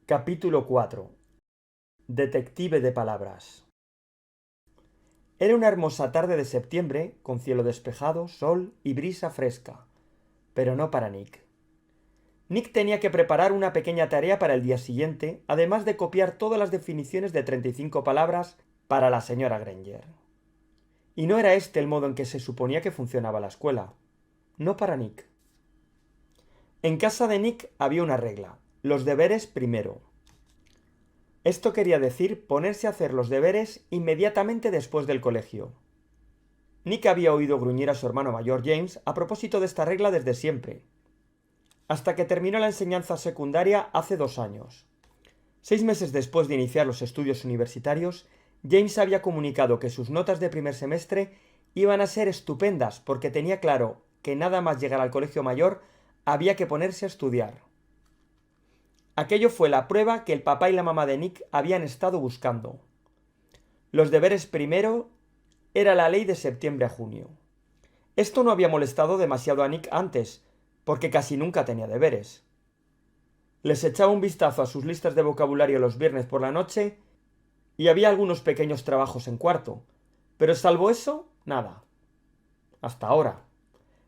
Capítulo 4. Detective de palabras. Era una hermosa tarde de septiembre, con cielo despejado, sol y brisa fresca. Pero no para Nick. Nick tenía que preparar una pequeña tarea para el día siguiente, además de copiar todas las definiciones de 35 palabras para la señora Granger. Y no era este el modo en que se suponía que funcionaba la escuela. No para Nick. En casa de Nick había una regla: los deberes primero. Esto quería decir ponerse a hacer los deberes inmediatamente después del colegio. Nick había oído gruñir a su hermano mayor James a propósito de esta regla desde siempre, hasta que terminó la enseñanza secundaria hace 2 años. 6 meses después de iniciar los estudios universitarios, James había comunicado que sus notas de primer semestre iban a ser estupendas porque tenía claro que nada más llegar al colegio mayor había que ponerse a estudiar. Aquello fue la prueba que el papá y la mamá de Nick habían estado buscando. Los deberes primero era la ley de septiembre a junio. Esto no había molestado demasiado a Nick antes, porque casi nunca tenía deberes. Les echaba un vistazo a sus listas de vocabulario los viernes por la noche y había algunos pequeños trabajos en cuarto, pero salvo eso, nada. Hasta ahora.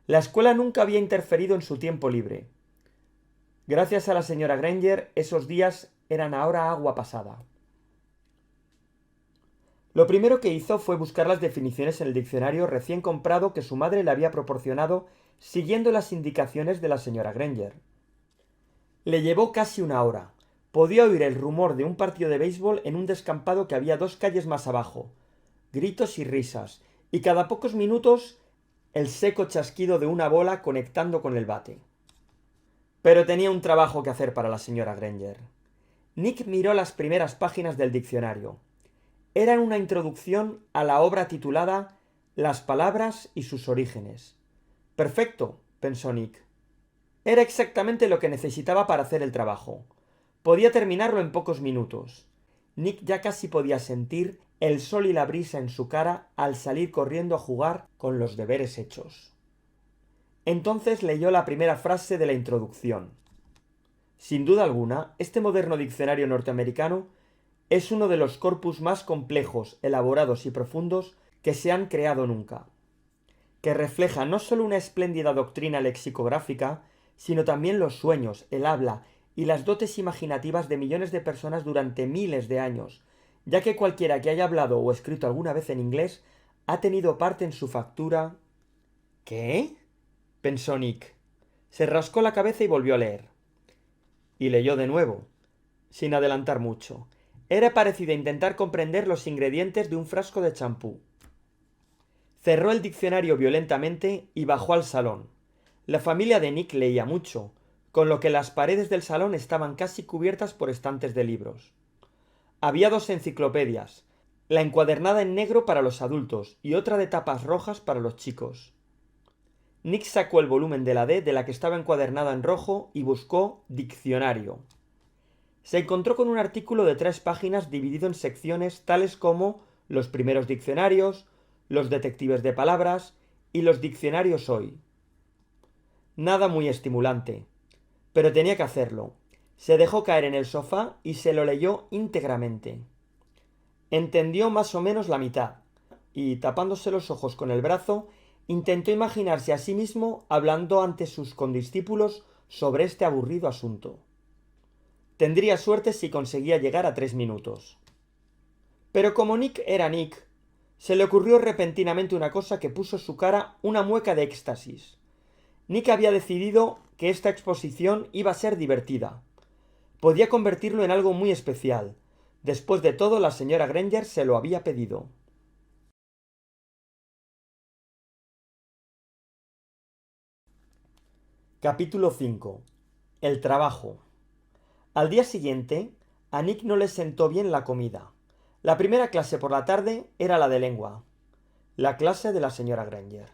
La escuela nunca había interferido en su tiempo libre. Gracias a la señora Granger, esos días eran ahora agua pasada. Lo primero que hizo fue buscar las definiciones en el diccionario recién comprado que su madre le había proporcionado siguiendo las indicaciones de la señora Granger. Le llevó casi 1 hora. Podía oír el rumor de un partido de béisbol en un descampado que había 2 calles más abajo. Gritos y risas, y cada pocos minutos el seco chasquido de una bola conectando con el bate. Pero tenía un trabajo que hacer para la señora Granger. Nick miró las primeras páginas del diccionario. Eran una introducción a la obra titulada Las palabras y sus orígenes. Perfecto, pensó Nick. Era exactamente lo que necesitaba para hacer el trabajo. Podía terminarlo en pocos minutos. Nick ya casi podía sentir el sol y la brisa en su cara al salir corriendo a jugar con los deberes hechos. Entonces leyó la primera frase de la introducción. Sin duda alguna, este moderno diccionario norteamericano es uno de los corpus más complejos, elaborados y profundos que se han creado nunca, que refleja no solo una espléndida doctrina lexicográfica, sino también los sueños, el habla y las dotes imaginativas de millones de personas durante miles de años, ya que cualquiera que haya hablado o escrito alguna vez en inglés ha tenido parte en su factura. ¿Qué? Pensó Nick. Se rascó la cabeza y volvió a leer. Y leyó de nuevo, sin adelantar mucho. Era parecido a intentar comprender los ingredientes de un frasco de champú. Cerró el diccionario violentamente y bajó al salón. La familia de Nick leía mucho, con lo que las paredes del salón estaban casi cubiertas por estantes de libros. Había 2 enciclopedias, la encuadernada en negro para los adultos y otra de tapas rojas para los chicos. Nick sacó el volumen de la D de la que estaba encuadernada en rojo y buscó diccionario. Se encontró con un artículo de 3 páginas dividido en secciones tales como los primeros diccionarios, los detectives de palabras y los diccionarios hoy. Nada muy estimulante, pero tenía que hacerlo. Se dejó caer en el sofá y se lo leyó íntegramente. Entendió más o menos la mitad, y tapándose los ojos con el brazo, intentó imaginarse a sí mismo hablando ante sus condiscípulos sobre este aburrido asunto. Tendría suerte si conseguía llegar a 3 minutos. Pero como Nick era Nick, se le ocurrió repentinamente una cosa que puso en su cara una mueca de éxtasis. Nick había decidido que esta exposición iba a ser divertida. Podía convertirlo en algo muy especial. Después de todo, la señora Granger se lo había pedido. Capítulo 5. El trabajo. Al día siguiente, a Nick no le sentó bien la comida. La primera clase por la tarde era la de lengua, la clase de la señora Granger.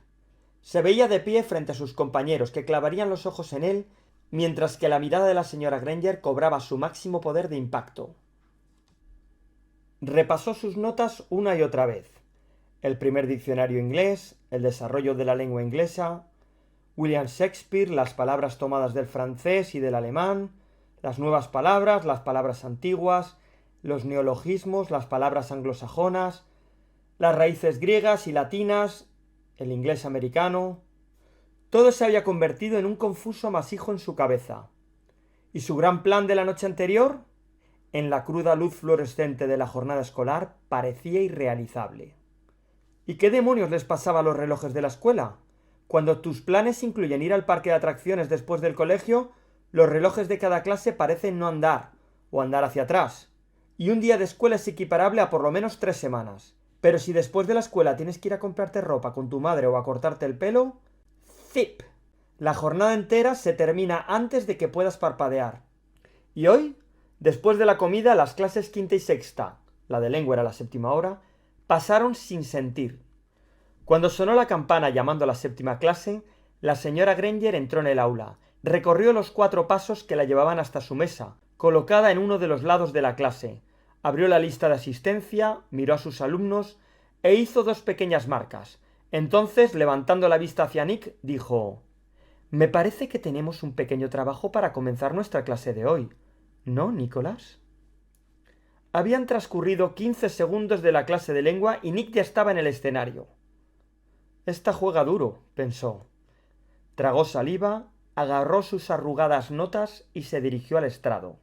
Se veía de pie frente a sus compañeros, que clavarían los ojos en él, mientras que la mirada de la señora Granger cobraba su máximo poder de impacto. Repasó sus notas una y otra vez. El primer diccionario inglés, el desarrollo de la lengua inglesa, William Shakespeare, las palabras tomadas del francés y del alemán, las nuevas palabras, las palabras antiguas, los neologismos, las palabras anglosajonas, las raíces griegas y latinas, el inglés americano. Todo se había convertido en un confuso amasijo en su cabeza. ¿Y su gran plan de la noche anterior? En la cruda luz fluorescente de la jornada escolar parecía irrealizable. ¿Y qué demonios les pasaba a los relojes de la escuela? Cuando tus planes incluyen ir al parque de atracciones después del colegio, los relojes de cada clase parecen no andar, o andar hacia atrás. Y un día de escuela es equiparable a por lo menos 3 semanas. Pero si después de la escuela tienes que ir a comprarte ropa con tu madre o a cortarte el pelo, ¡zip! La jornada entera se termina antes de que puedas parpadear. Y hoy, después de la comida, las clases quinta y sexta, la de lengua era la 7ª hora, pasaron sin sentir. Cuando sonó la campana llamando a la 7ª clase, la señora Granger entró en el aula, recorrió los 4 pasos que la llevaban hasta su mesa, colocada en uno de los lados de la clase, abrió la lista de asistencia, miró a sus alumnos e hizo 2 pequeñas marcas. Entonces, levantando la vista hacia Nick, dijo: «Me parece que tenemos un pequeño trabajo para comenzar nuestra clase de hoy, ¿no, Nicholas?» Habían transcurrido 15 segundos de la clase de lengua y Nick ya estaba en el escenario. «Esta juega duro», pensó. Tragó saliva, agarró sus arrugadas notas y se dirigió al estrado.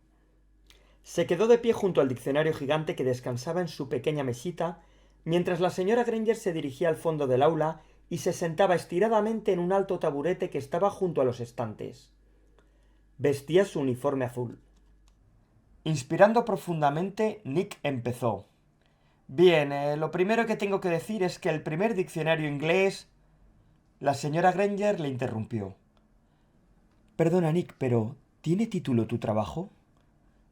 Se quedó de pie junto al diccionario gigante que descansaba en su pequeña mesita, mientras la señora Granger se dirigía al fondo del aula y se sentaba estiradamente en un alto taburete que estaba junto a los estantes. Vestía su uniforme azul. Inspirando profundamente, Nick empezó. «Bien, lo primero que tengo que decir es que el primer diccionario inglés...» La señora Granger le interrumpió. «Perdona, Nick, pero ¿tiene título tu trabajo?»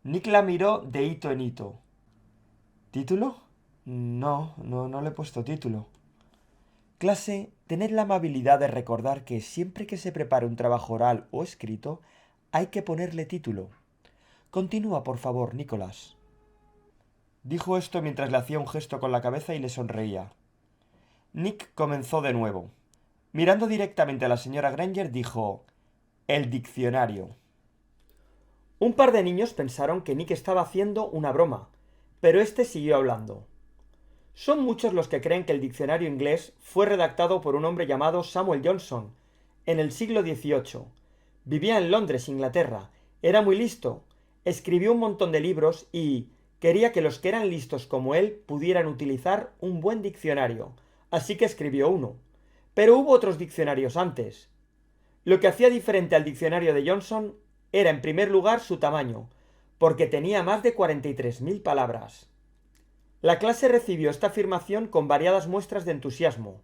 Nick la miró de hito en hito. «¿Título? No le he puesto título». «Clase, tened la amabilidad de recordar que siempre que se prepare un trabajo oral o escrito, hay que ponerle título. Continúa, por favor, Nicholas». Dijo esto mientras le hacía un gesto con la cabeza y le sonreía. Nick comenzó de nuevo. Mirando directamente a la señora Granger, dijo: «El diccionario». Un par de niños pensaron que Nick estaba haciendo una broma, pero éste siguió hablando. Son muchos los que creen que el diccionario inglés fue redactado por un hombre llamado Samuel Johnson, en el siglo XVIII. Vivía en Londres, Inglaterra, era muy listo, escribió un montón de libros y quería que los que eran listos como él pudieran utilizar un buen diccionario, así que escribió uno. Pero hubo otros diccionarios antes. Lo que hacía diferente al diccionario de Johnson era, en primer lugar, su tamaño, porque tenía más de 43.000 palabras. La clase recibió esta afirmación con variadas muestras de entusiasmo.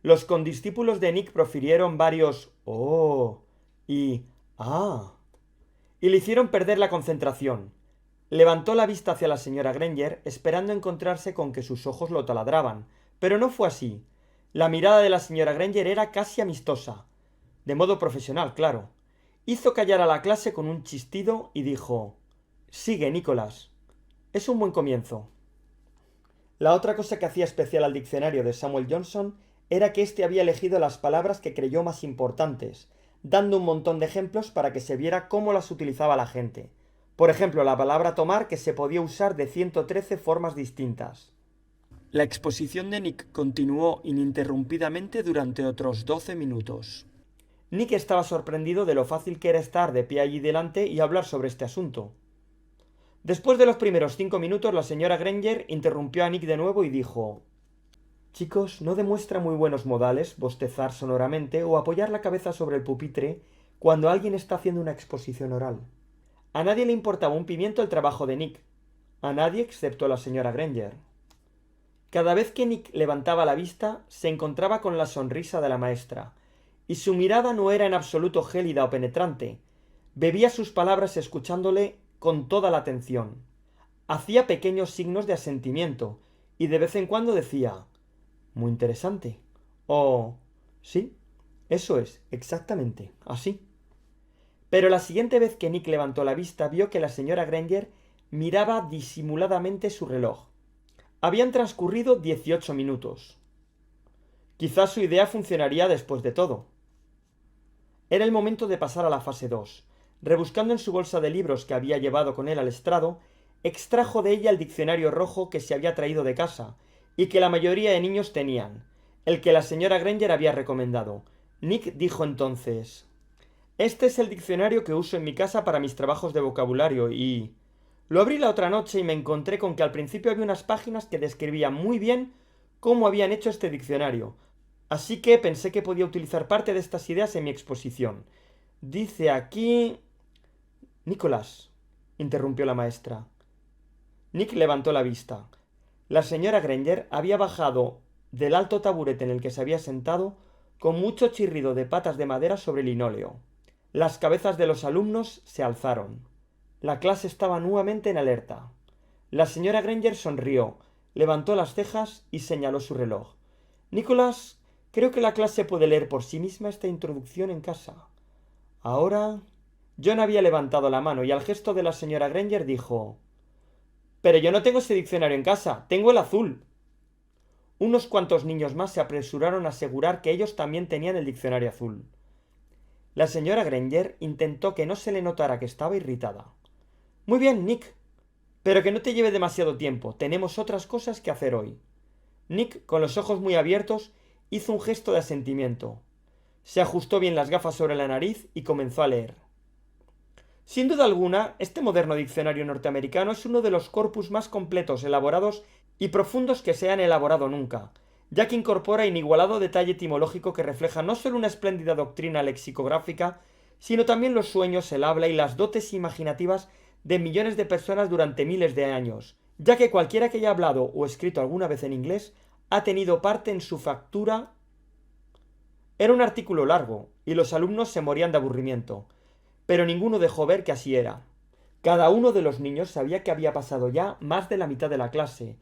Los condiscípulos de Nick profirieron varios «oh» y «ah», y le hicieron perder la concentración. Levantó la vista hacia la señora Granger, esperando encontrarse con que sus ojos lo taladraban, pero no fue así. La mirada de la señora Granger era casi amistosa, de modo profesional, claro. Hizo callar a la clase con un chistido y dijo: «Sigue, Nicholas. Es un buen comienzo». La otra cosa que hacía especial al diccionario de Samuel Johnson era que éste había elegido las palabras que creyó más importantes, dando un montón de ejemplos para que se viera cómo las utilizaba la gente. Por ejemplo, la palabra tomar, que se podía usar de 113 formas distintas. La exposición de Nick continuó ininterrumpidamente durante otros 12 minutos. Nick estaba sorprendido de lo fácil que era estar de pie allí delante y hablar sobre este asunto. Después de los primeros 5 minutos, la señora Granger interrumpió a Nick de nuevo y dijo: «Chicos, no demuestra muy buenos modales bostezar sonoramente o apoyar la cabeza sobre el pupitre cuando alguien está haciendo una exposición oral». A nadie le importaba un pimiento el trabajo de Nick. A nadie excepto a la señora Granger. Cada vez que Nick levantaba la vista, se encontraba con la sonrisa de la maestra, y su mirada no era en absoluto gélida o penetrante. Bebía sus palabras escuchándole con toda la atención. Hacía pequeños signos de asentimiento, y de vez en cuando decía: «Muy interesante», o «Sí, eso es, exactamente, así». Pero la siguiente vez que Nick levantó la vista, vio que la señora Granger miraba disimuladamente su reloj. Habían transcurrido 18 minutos. Quizás su idea funcionaría después de todo. Era el momento de pasar a la fase 2, Rebuscando en su bolsa de libros que había llevado con él al estrado, extrajo de ella el diccionario rojo que se había traído de casa y que la mayoría de niños tenían, el que la señora Granger había recomendado. Nick dijo entonces: «Este es el diccionario que uso en mi casa para mis trabajos de vocabulario y...». Lo abrí la otra noche y me encontré con que al principio había unas páginas que describían muy bien cómo habían hecho este diccionario, así que pensé que podía utilizar parte de estas ideas en mi exposición. Dice aquí... Nicolás, interrumpió la maestra. Nick levantó la vista. La señora Granger había bajado del alto taburete en el que se había sentado con mucho chirrido de patas de madera sobre el linóleo. Las cabezas de los alumnos se alzaron. La clase estaba nuevamente en alerta. La señora Granger sonrió, levantó las cejas y señaló su reloj. Nicolás, creo que la clase puede leer por sí misma esta introducción en casa. Ahora... John había levantado la mano y al gesto de la señora Granger dijo: «Pero yo no tengo ese diccionario en casa, tengo el azul». Unos cuantos niños más se apresuraron a asegurar que ellos también tenían el diccionario azul. La señora Granger intentó que no se le notara que estaba irritada. «Muy bien, Nick, pero que no te lleve demasiado tiempo, tenemos otras cosas que hacer hoy». Nick, con los ojos muy abiertos, hizo un gesto de asentimiento. Se ajustó bien las gafas sobre la nariz y comenzó a leer. Sin duda alguna, este moderno diccionario norteamericano es uno de los corpus más completos, elaborados y profundos que se han elaborado nunca, ya que incorpora inigualado detalle etimológico que refleja no solo una espléndida doctrina lexicográfica, sino también los sueños, el habla y las dotes imaginativas de millones de personas durante miles de años, ya que cualquiera que haya hablado o escrito alguna vez en inglés ha tenido parte en su factura. Era un artículo largo, y los alumnos se morían de aburrimiento, pero ninguno dejó ver que así era. Cada uno de los niños sabía que había pasado ya más de la mitad de la clase,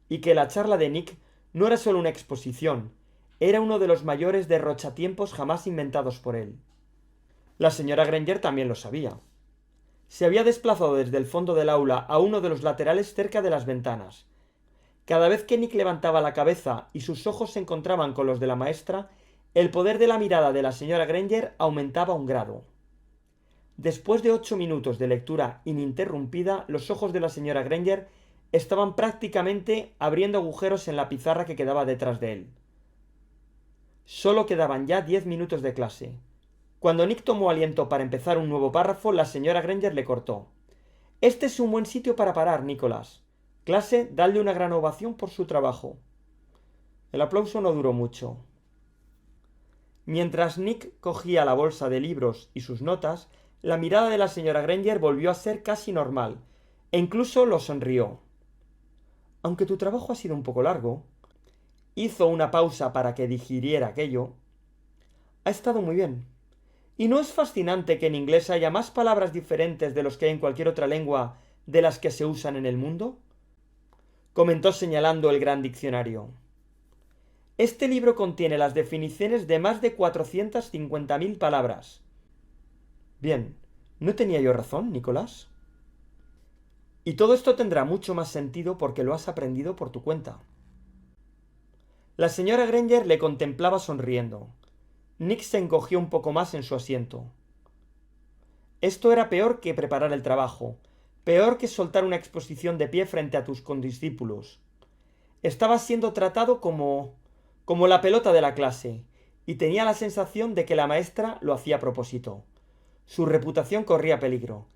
y que la charla de Nick no era solo una exposición, era uno de los mayores derrochatiempos jamás inventados por él. La señora Granger también lo sabía. Se había desplazado desde el fondo del aula a uno de los laterales cerca de las ventanas. Cada vez que Nick levantaba la cabeza y sus ojos se encontraban con los de la maestra, el poder de la mirada de la señora Granger aumentaba un grado. Después de 8 minutos de lectura ininterrumpida, los ojos de la señora Granger estaban prácticamente abriendo agujeros en la pizarra que quedaba detrás de él. Solo quedaban ya 10 minutos de clase. Cuando Nick tomó aliento para empezar un nuevo párrafo, la señora Granger le cortó. «Este es un buen sitio para parar, Nicolás. Clase, dadle una gran ovación por su trabajo». El aplauso no duró mucho. Mientras Nick cogía la bolsa de libros y sus notas, la mirada de la señora Granger volvió a ser casi normal, e incluso lo sonrió. «Aunque tu trabajo ha sido un poco largo», hizo una pausa para que digiriera aquello, «ha estado muy bien. ¿Y no es fascinante que en inglés haya más palabras diferentes de los que hay en cualquier otra lengua de las que se usan en el mundo?», comentó señalando el gran diccionario. «Este libro contiene las definiciones de más de 450.000 palabras». «Bien, ¿no tenía yo razón, Nicolás?». «Y todo esto tendrá mucho más sentido porque lo has aprendido por tu cuenta». La señora Granger le contemplaba sonriendo. Nick se encogió un poco más en su asiento. Esto era peor que preparar el trabajo, peor que soltar una exposición de pie frente a tus condiscípulos. Estaba siendo tratado como la pelota de la clase, y tenía la sensación de que la maestra lo hacía a propósito. Su reputación corría peligro.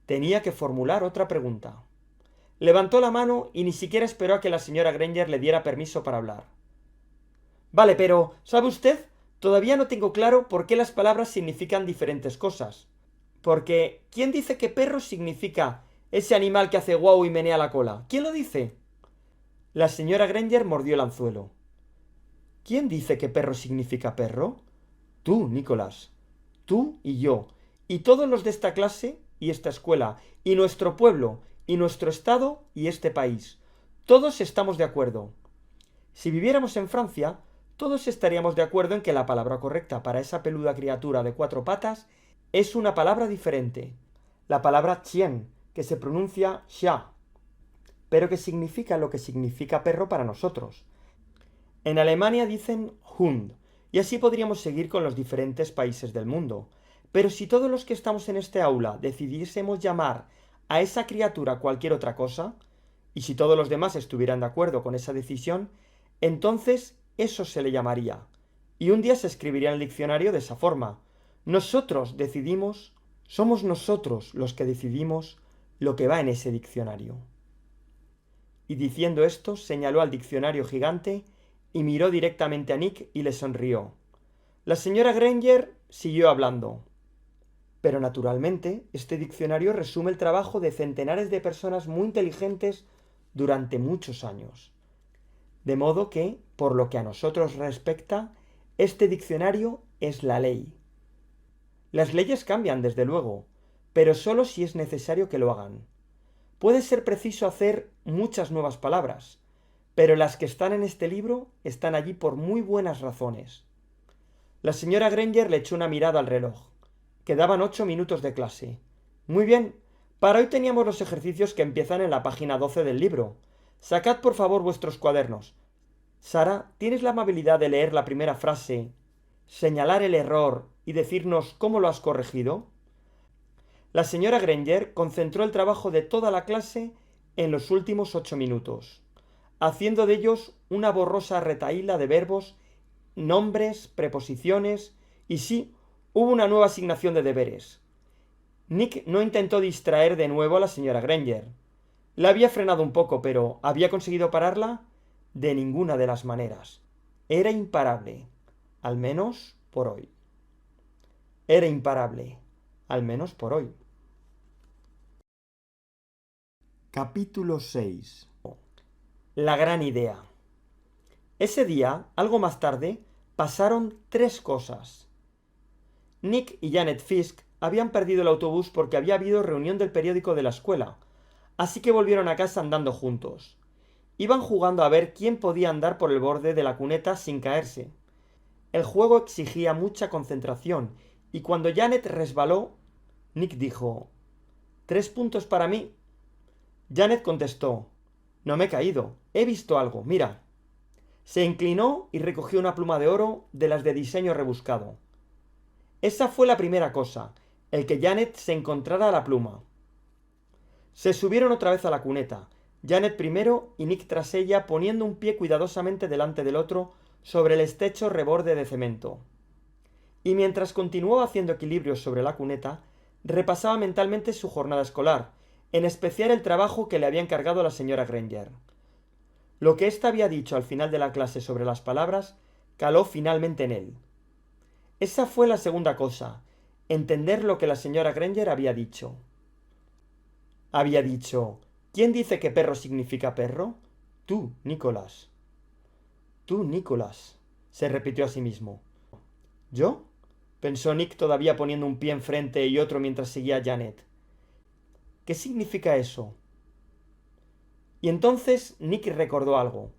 Tenía que formular otra pregunta. Levantó la mano y ni siquiera esperó a que la señora Granger le diera permiso para hablar. «Vale, pero, ¿sabe usted? Todavía no tengo claro por qué las palabras significan diferentes cosas. Porque, ¿quién dice que perro significa ese animal que hace guau y menea la cola? ¿Quién lo dice?». La señora Granger mordió el anzuelo. «¿Quién dice que perro significa perro? Tú, Nicolás. Tú y yo. Y todos los de esta clase y esta escuela, y nuestro pueblo, y nuestro estado y este país. Todos estamos de acuerdo. Si viviéramos en Francia, todos estaríamos de acuerdo en que la palabra correcta para esa peluda criatura de 4 patas es una palabra diferente. La palabra chien, que se pronuncia chat, pero que significa lo que significa perro para nosotros. En Alemania dicen Hund, y así podríamos seguir con los diferentes países del mundo. Pero si todos los que estamos en este aula decidiésemos llamar a esa criatura cualquier otra cosa, y si todos los demás estuvieran de acuerdo con esa decisión, entonces eso se le llamaría. Y un día se escribiría en el diccionario de esa forma. Nosotros decidimos, somos nosotros los que decidimos lo que va en ese diccionario. Y diciendo esto, señaló al diccionario gigante y miró directamente a Nick y le sonrió. La señora Granger siguió hablando. Pero naturalmente, este diccionario resume el trabajo de centenares de personas muy inteligentes durante muchos años. De modo que, por lo que a nosotros respecta, este diccionario es la ley. Las leyes cambian, desde luego, pero solo si es necesario que lo hagan. Puede ser preciso hacer muchas nuevas palabras, pero las que están en este libro están allí por muy buenas razones. La señora Granger le echó una mirada al reloj. Quedaban 8 minutos de clase. Muy bien, para hoy teníamos los ejercicios que empiezan en la página 12 del libro. Sacad por favor vuestros cuadernos. Sara, ¿tienes la amabilidad de leer la primera frase, señalar el error y decirnos cómo lo has corregido? La señora Granger concentró el trabajo de toda la clase en los últimos 8 minutos, haciendo de ellos una borrosa retahíla de verbos, nombres, preposiciones y sí, hubo una nueva asignación de deberes. Nick no intentó distraer de nuevo a la señora Granger. La había frenado un poco, pero ¿había conseguido pararla? De ninguna de las maneras. Era imparable, al menos por hoy. Era imparable, al menos por hoy. Capítulo 6. La gran idea. Ese día, algo más tarde, pasaron 3 cosas. Nick y Janet Fisk habían perdido el autobús porque había habido reunión del periódico de la escuela, así que volvieron a casa andando juntos. Iban jugando a ver quién podía andar por el borde de la cuneta sin caerse. El juego exigía mucha concentración, y cuando Janet resbaló, Nick dijo: «¿3 puntos para mí?» Janet contestó: «No me he caído, he visto algo, mira». Se inclinó y recogió una pluma de oro de las de diseño rebuscado. Esa fue la primera cosa, el que Janet se encontrara la pluma. Se subieron otra vez a la cuneta, Janet primero y Nick tras ella, poniendo un pie cuidadosamente delante del otro sobre el estrecho reborde de cemento. Y mientras continuaba haciendo equilibrios sobre la cuneta, repasaba mentalmente su jornada escolar, en especial el trabajo que le había encargado la señora Granger. Lo que ésta había dicho al final de la clase sobre las palabras caló finalmente en él. Esa fue la segunda cosa, entender lo que la señora Granger había dicho. Había dicho: «¿Quién dice que perro significa perro?» «Tú, Nicolás». «Tú, Nicolás», se repitió a sí mismo. «¿Yo?», pensó Nick, todavía poniendo un pie enfrente y otro mientras seguía a Janet. «¿Qué significa eso?» Y entonces Nick recordó algo.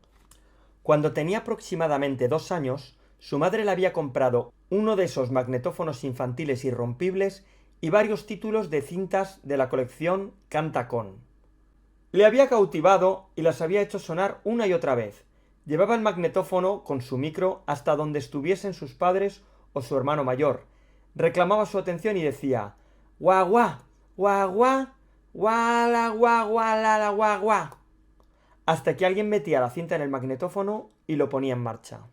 Cuando tenía aproximadamente 2 años, su madre le había comprado uno de esos magnetófonos infantiles irrompibles y varios títulos de cintas de la colección Cantacón. Le había cautivado y las había hecho sonar una y otra vez. Llevaba el magnetófono con su micro hasta donde estuviesen sus padres o su hermano mayor. Reclamaba su atención y decía: «Guau, guau, guau, guau, guala, guau, guala, guau, guau», hasta que alguien metía la cinta en el magnetófono y lo ponía en marcha.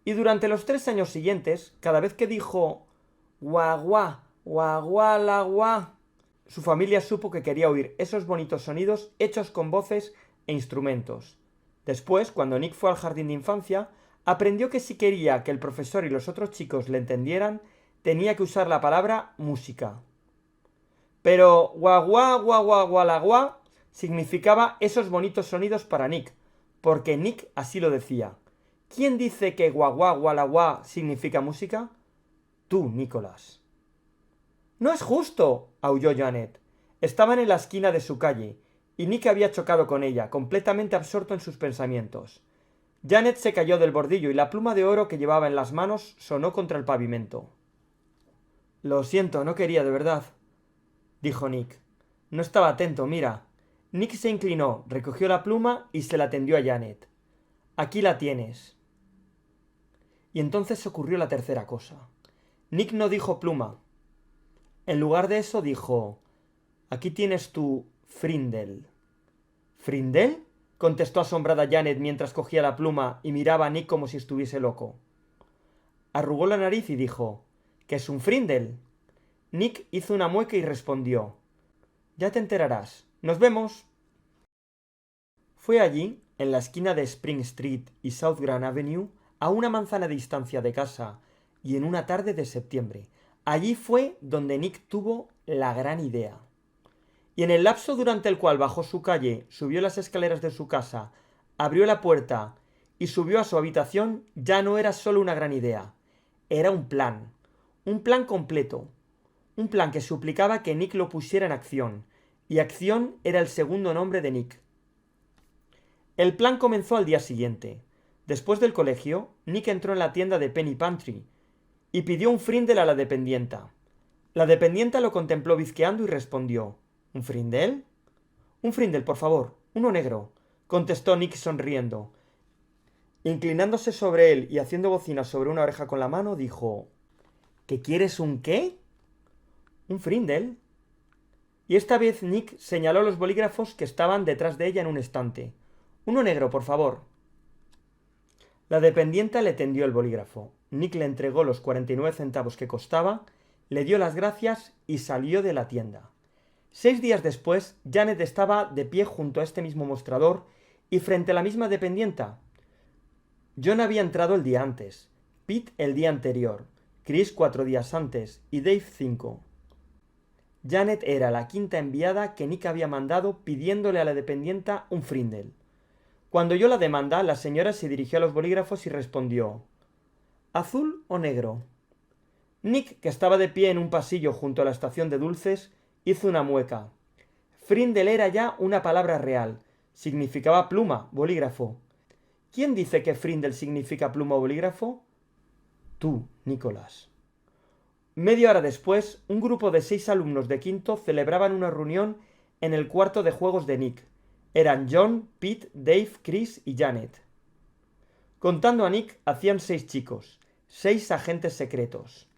Y durante los 3 años siguientes, cada vez que dijo «guau, guau, guau, guala, guau», su familia supo que quería oír esos bonitos sonidos hechos con voces e instrumentos. Después, cuando Nick fue al jardín de infancia, aprendió que si quería que el profesor y los otros chicos le entendieran, tenía que usar la palabra música. Pero guau, guau, guau, guau, guala, guau significaba esos bonitos sonidos para Nick, porque Nick así lo decía. ¿Quién dice que guau, guau, guala, guau significa música? Tú, Nicolás. «¡No es justo!», aulló Janet. Estaban en la esquina de su calle, y Nick había chocado con ella, completamente absorto en sus pensamientos. Janet se cayó del bordillo y la pluma de oro que llevaba en las manos sonó contra el pavimento. «Lo siento, no quería de verdad», dijo Nick. «No estaba atento, mira». Nick se inclinó, recogió la pluma y se la tendió a Janet. «Aquí la tienes». Y entonces ocurrió la tercera cosa. Nick no dijo pluma. En lugar de eso dijo: «Aquí tienes tu Frindel». «¿Frindel?», contestó asombrada Janet mientras cogía la pluma y miraba a Nick como si estuviese loco. Arrugó la nariz y dijo: «¿Qué es un Frindel?». Nick hizo una mueca y respondió: «Ya te enterarás. ¡Nos vemos!». Fue allí, en la esquina de Spring Street y South Grand Avenue, a una manzana de distancia de casa, y en una tarde de septiembre. Allí fue donde Nick tuvo la gran idea. Y en el lapso durante el cual bajó su calle, subió las escaleras de su casa, abrió la puerta y subió a su habitación, ya no era solo una gran idea, era un plan completo, un plan que suplicaba que Nick lo pusiera en acción, y acción era el segundo nombre de Nick. El plan comenzó al día siguiente. Después del colegio, Nick entró en la tienda de Penny Pantry y pidió un Frindel a la dependienta. La dependienta lo contempló bizqueando y respondió: «¿Un Frindel?». «Un Frindel, por favor, uno negro», contestó Nick sonriendo. Inclinándose sobre él y haciendo bocina sobre una oreja con la mano, dijo: «¿Que quieres un qué?». «Un Frindel». Y esta vez Nick señaló los bolígrafos que estaban detrás de ella en un estante. «Uno negro, por favor». La dependienta le tendió el bolígrafo. Nick le entregó los 49 centavos que costaba, le dio las gracias y salió de la tienda. 6 días después, Janet estaba de pie junto a este mismo mostrador y frente a la misma dependienta. John había entrado el día antes, Pete el día anterior, Chris 4 días antes y Dave 5. Janet era la quinta enviada que Nick había mandado pidiéndole a la dependienta un Frindel. Cuando oyó la demanda, la señora se dirigió a los bolígrafos y respondió: «¿Azul o negro?». Nick, que estaba de pie en un pasillo junto a la estación de dulces, hizo una mueca. Frindel era ya una palabra real. Significaba pluma, bolígrafo. ¿Quién dice que Frindel significa pluma o bolígrafo? Tú, Nicholas. Media hora después, un grupo de 6 alumnos de quinto celebraban una reunión en el cuarto de juegos de Nick. Eran John, Pete, Dave, Chris y Janet. Contando a Nick, hacían 6 chicos, 6 agentes secretos.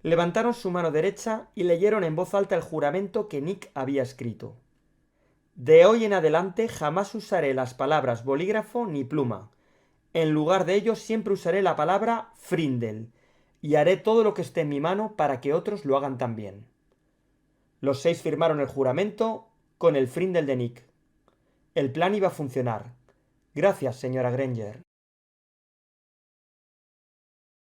Levantaron su mano derecha y leyeron en voz alta el juramento que Nick había escrito. «De hoy en adelante jamás usaré las palabras bolígrafo ni pluma. En lugar de ello siempre usaré la palabra Frindel, y haré todo lo que esté en mi mano para que otros lo hagan también». Los 6 firmaron el juramento con el Frindel de Nick. El plan iba a funcionar. Gracias, señora Granger.